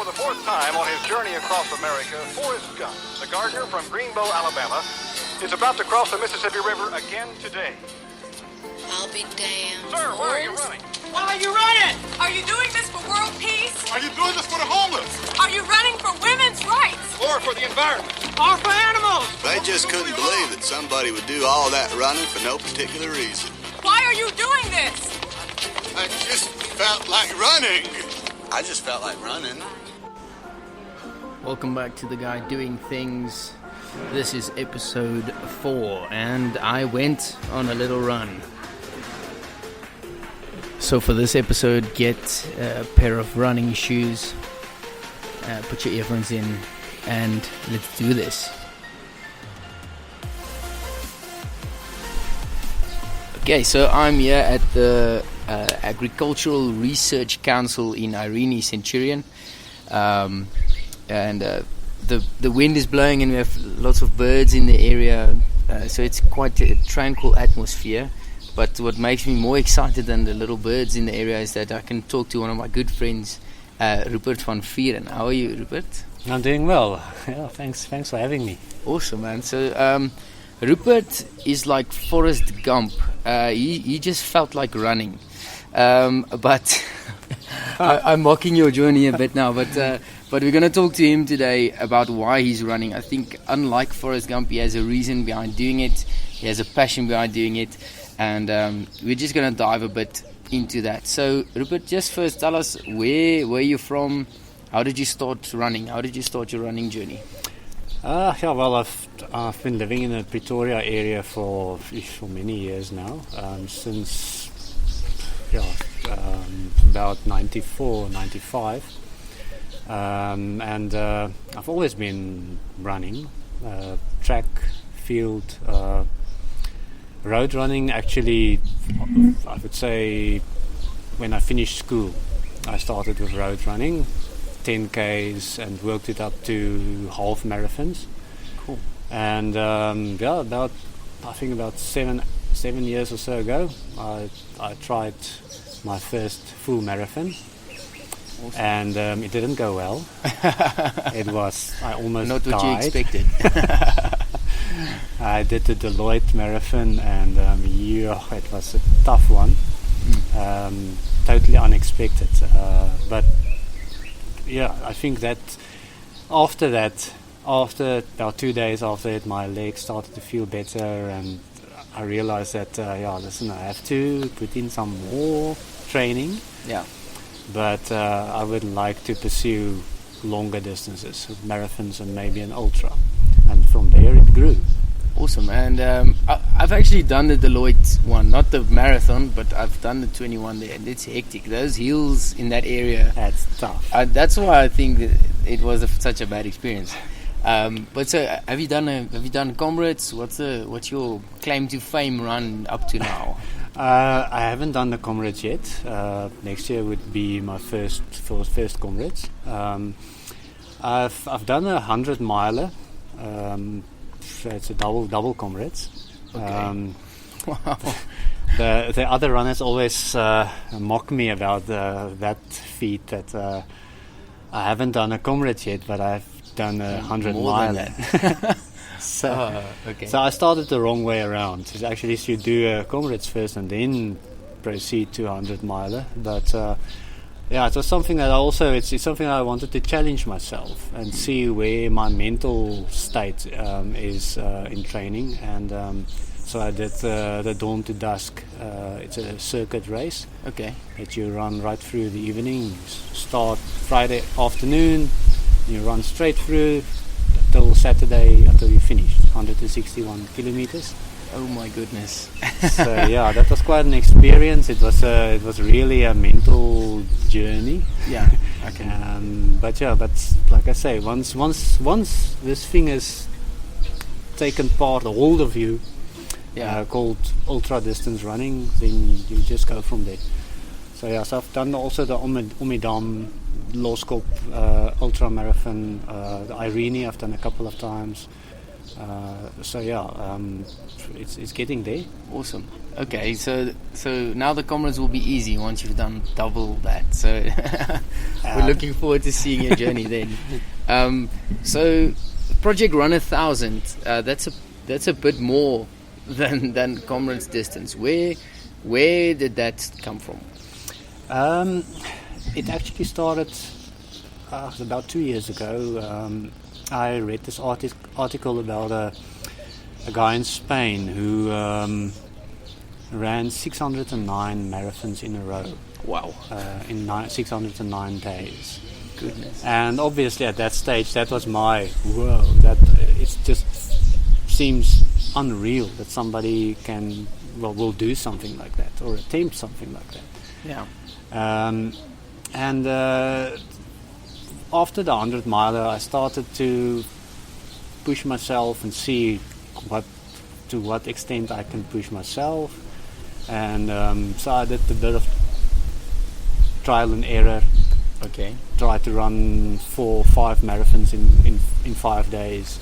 for the fourth time on his journey across America, Forrest Gump, the gardener from Greenbow, Alabama, is about to cross the Mississippi River again today. I'll be damned. Sir, where are you running? Why are you running? Are you doing this for world peace? Are you doing this for the homeless? Are you running for women's rights? Or for the environment? Or for animals? They just couldn't believe that somebody would do all that running for no particular reason. Why are you doing this? I just felt like running. I just felt like running. Welcome back to The Guy Doing Things. This is episode 4 and I went on a little run. So for this episode, get a pair of running shoes, put your earphones in, and let's do this. Okay, so I'm here at the Agricultural Research Council in Irene, Centurion, and the wind is blowing and we have lots of birds in the area, so it's quite a tranquil atmosphere. But what makes me more excited than the little birds in the area is that I can talk to one of my good friends, Rupert Van Vuuren. How are you, Rupert? I'm doing well. Yeah, thanks for having me. Awesome, man. So Rupert is like Forrest Gump. He just felt like running. But I'm mocking your journey a bit now. But we're going to talk to him today about why he's running. I think unlike Forrest Gump, he has a reason behind doing it. He has a passion behind doing it. And we're just going to dive a bit into that. So, Rupert, just first tell us where you're from. How did you start running? How did you start your running journey? I've been living in the Pretoria area for many years now. Since about 94, 95. And I've always been running. Track, field, road running. Actually, I would say when I finished school, I started with road running, 10Ks, and worked it up to half marathons. Cool. And about 7 years or so ago, I tried my first full marathon. Awesome. And it didn't go well. I almost Not died. what you expected. I did the Deloitte marathon, and it was a tough one. Totally unexpected. But yeah, I think that after about 2 days after it, my legs started to feel better, and I realized that I have to put in some more training. Yeah. But I would like to pursue longer distances, marathons and maybe an ultra. And from there it grew. Awesome. And I've actually done the Deloitte one, not the marathon, but I've done the 21 there, and it's hectic. Those hills in that area, that's tough. That's why I think that it was such a bad experience. But so, have you done Comrades? What's your claim to fame run up to now? I haven't done the Comrades yet. Next year would be my first Comrades. I've done a 100-miler. So it's a double Comrades. Okay. Wow. The other runners always mock me about that feat, that I haven't done a Comrades yet, but I've done a 100-miler. So I started the wrong way around. It's actually should do a Comrades first and then proceed to 100-miler. But it was something that it's something I wanted to challenge myself and see where my mental state is in training. And so I did the Dawn to Dusk. It's a circuit race. Okay. That you run right through the evening. You start Friday afternoon, you run straight through till Saturday until you finish. 161 kilometers. Oh my goodness. So that was quite an experience. It was really a mental journey. Yeah. Okay. But like I say, once this thing has taken hold of you, called ultra distance running, then you just go from there. So I've done also the Omidam Loskop ultra marathon, the Irene I've done a couple of times. So yeah, it's getting there. Awesome. Okay, so now the comrades will be easy once you've done double that. So we're looking forward to seeing your journey then. So Project Run 1,000. That's a bit more than comrades distance. Where did that come from? It actually started about 2 years ago. I read this article about a guy in Spain who ran 609 marathons in a row. Wow. In 609 days. Goodness. And obviously at that stage, that was my world. That it just seems unreal that somebody will do something like that or attempt something like that. Yeah. And after the 100 miler, I started to push myself and see to what extent I can push myself. And so I did a bit of trial and error. Okay. Tried to run 4 or 5 marathons in 5 days,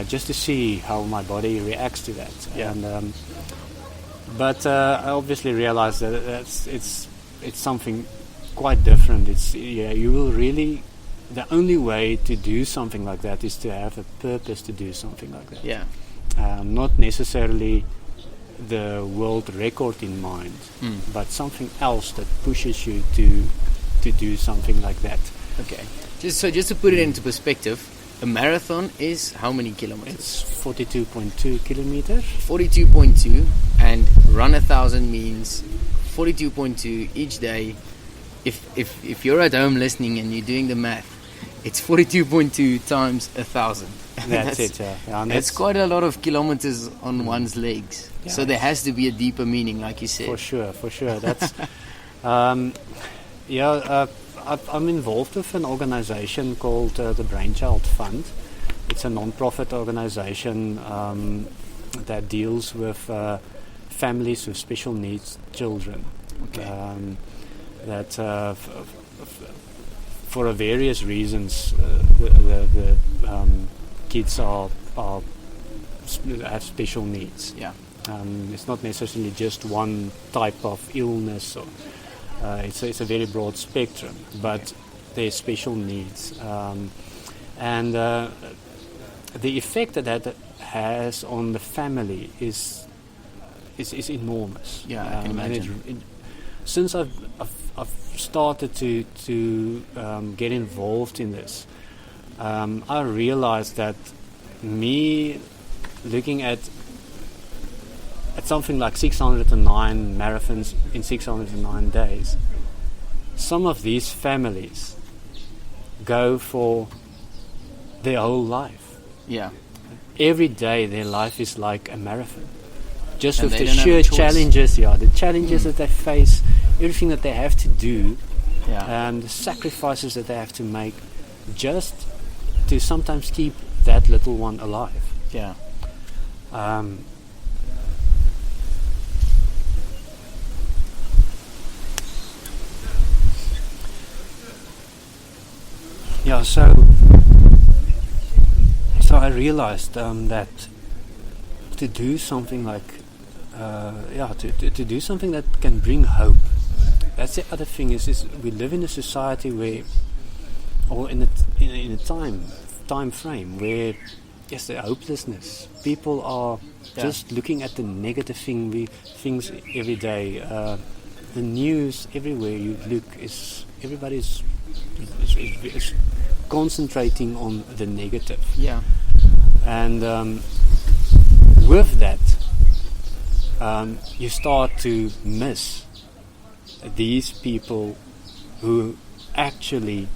just to see how my body reacts to that. Yeah. And but I obviously realized that it's something quite different. You will really, the only way to do something like that is to have a purpose to do something like that. Yeah. Not necessarily the world record in mind, but something else that pushes you to do something like that. Okay. Just to put it into perspective, a marathon is how many kilometers? It's 42.2 kilometers. 42.2, and run 1,000 means 42.2 each day. If you're at home listening and you're doing the math, it's 42.2 times 1,000. That's it. Yeah, and that's quite a lot of kilometers on one's legs. Yeah, so there has to be a deeper meaning, like you said. For sure. That's I'm involved with an organization called the Brainchild Fund. It's a non-profit organization that deals with families with special needs children. Okay. That for various reasons the kids have special needs. Yeah. It's not necessarily just one type of illness. Or, it's a very broad spectrum, but there's special needs, and the effect that has on the family is enormous. Yeah, I can imagine. Since I've started to get involved in this, I realized that me looking at something like 609 marathons in 609 days, some of these families go for their whole life. Yeah. Every day their life is like a marathon. Just And with they the don't have a sheer choice. challenges, the challenges that they face, everything that they have to do, Yeah. and the sacrifices that they have to make just to sometimes keep that little one alive. Yeah. Yeah, so I realized that to do something like, to do something that can bring hope. That's the other thing is we live in a society where, or in a time frame where, yes, the hopelessness. People are just looking at the negative things every day. The news everywhere you look everybody's is concentrating on the negative. Yeah. And with that, you start to miss these people who actually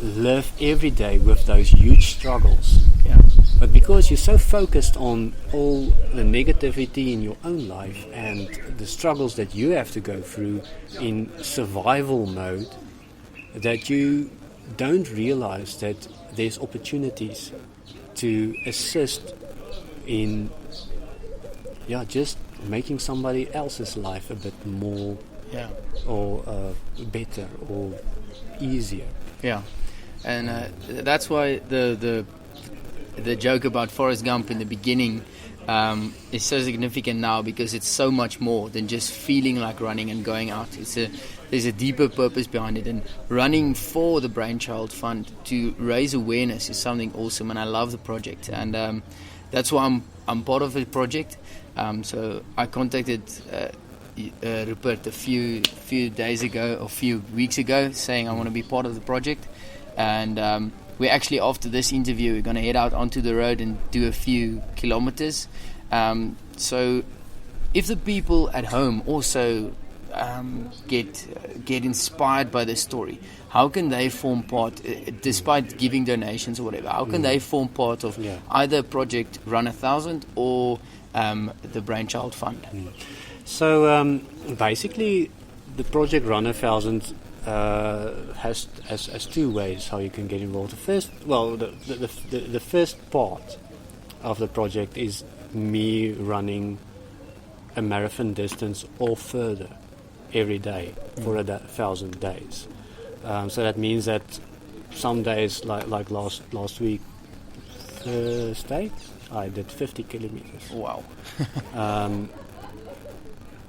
live every day with those huge struggles. Yeah. But because you're so focused on all the negativity in your own life and the struggles that you have to go through in survival mode, that you don't realize that there's opportunities to assist in just making somebody else's life a bit more or better or easier. Yeah. And that's why the the joke about Forrest Gump in the beginning is so significant now because it's so much more than just feeling like running and going out. There's a deeper purpose behind it, and running for the Brainchild Fund to raise awareness is something awesome, and I love the project, and that's why I'm part of the project. So I contacted Rupert a few days ago or few weeks ago saying I want to be part of the project, and we're actually, after this interview, we're going to head out onto the road and do a few kilometers. So if the people at home also get inspired by this story, how can they form part, despite giving donations or whatever, how can they form part of either Project Run 1000 or the Brainchild Fund? So basically, the Project Run 1000 has two ways how you can get involved. The first part of the project is me running a marathon distance or further every day for 1,000 days. So that means that some days, like last week, Thursday, I did 50 kilometers. Wow.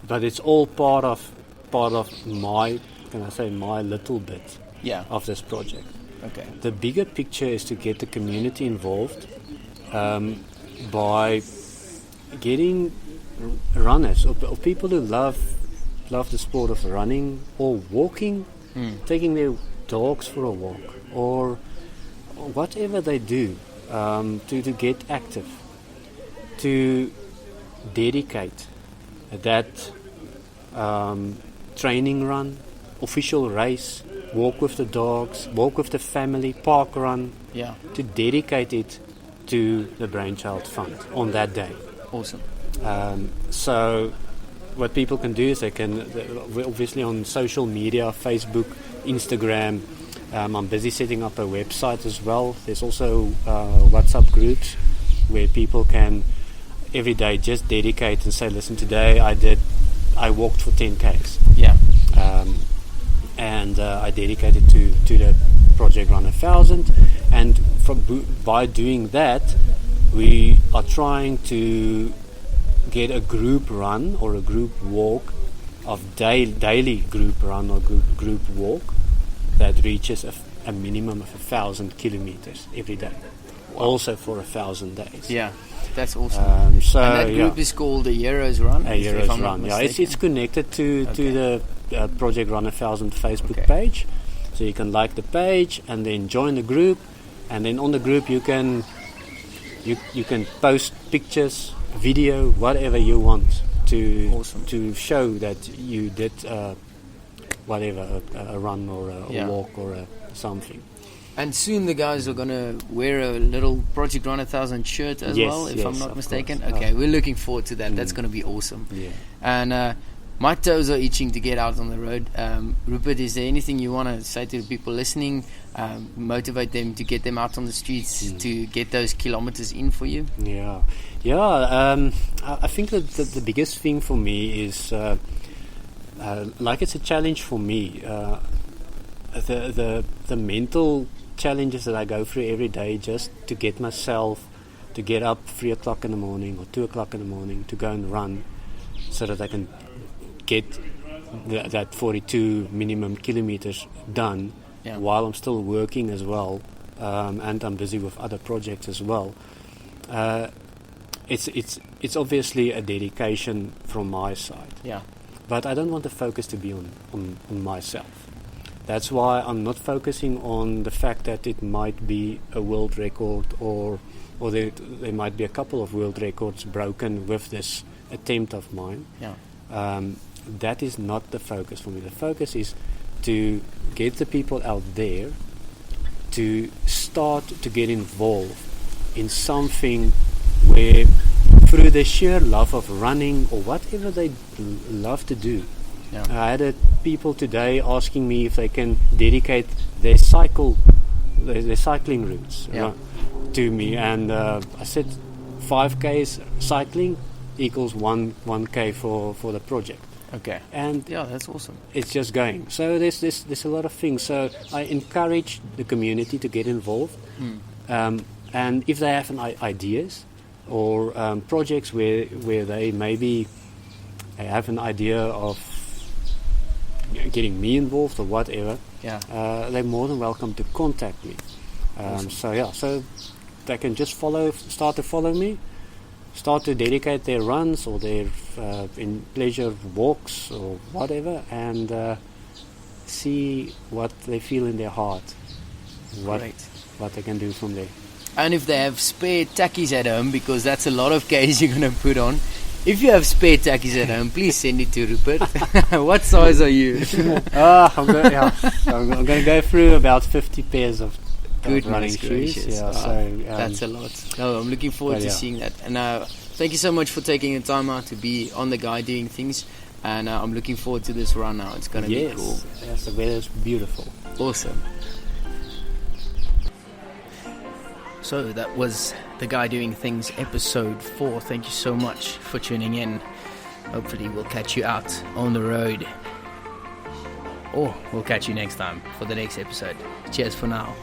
But it's all part of my, can I say, my little bit of this project. Okay. The bigger picture is to get the community involved by getting runners or people who love the sport of running or walking, taking their dogs for a walk or whatever they do to get active, to dedicate that training run, official race, walk with the dogs, walk with the family, park run, to dedicate it to the Brainchild Fund on that day. Awesome. So what people can do is we're obviously on social media, Facebook, Instagram. I'm busy setting up a website as well. There's also WhatsApp groups where people can every day just dedicate and say, listen, today I walked for 10 Ks. Yeah. And I dedicated to the Project Run 1000. And by doing that, we are trying to get a group run or a group walk of daily group run or group walk that reaches a minimum of 1,000 kilometers every day. Wow. Also for 1,000 days. Yeah. That's awesome. And that group is called the Heroes Run? A Heroes Run, It's connected to the Project Run 1000 Facebook page. So you can like the page and then join the group. And then on the group you can post pictures, video, whatever you want to show that you did whatever, a run or a walk or something. And soon the guys are going to wear a little Project Run 1000 shirt as well, if I'm not mistaken. Course. Okay, we're looking forward to that. That's going to be awesome. Yeah. And my toes are itching to get out on the road. Rupert, is there anything you want to say to the people listening, motivate them to get them out on the streets to get those kilometers in for you? Yeah. I think that the biggest thing for me is, it's a challenge for me. The mental challenges that I go through every day just to get myself to get up 3 o'clock in the morning or 2 o'clock in the morning to go and run so that I can get that 42 minimum kilometers done while I'm still working as well, and I'm busy with other projects as well. It's obviously a dedication from my side. Yeah. But I don't want the focus to be on myself. That's why I'm not focusing on the fact that it might be a world record or there might be a couple of world records broken with this attempt of mine. Yeah. That is not the focus for me. The focus is to get the people out there to start to get involved in something where, through the sheer love of running or whatever they love to do. Yeah. I had people today asking me if they can dedicate their cycling routes to me, and I said 5Ks cycling equals 1K for the project. Okay. And that's awesome. It's just going. So there's a lot of things. So I encourage the community to get involved. And if they have ideas or projects where they maybe have an idea of getting me involved or whatever, they're more than welcome to contact me. So they can just start to follow me, start to dedicate their runs or their in pleasure walks or whatever, and see what they feel in their heart, what they can do from there. And if they have spare tackies at home, because that's a lot of Ks you're going to put on, if you have spare tackies at home, please send it to Rupert. What size are you? I'm going to go through about 50 pairs of running shoes. That's a lot. No, I'm looking forward to seeing that. And thank you so much for taking the time out to be on the guy doing things. And I'm looking forward to this run now. It's going to be cool. Yes, the weather's beautiful. Awesome. So that was The Guy Doing Things episode 4. Thank you so much for tuning in. Hopefully we'll catch you out on the road. Or we'll catch you next time for the next episode. Cheers for now.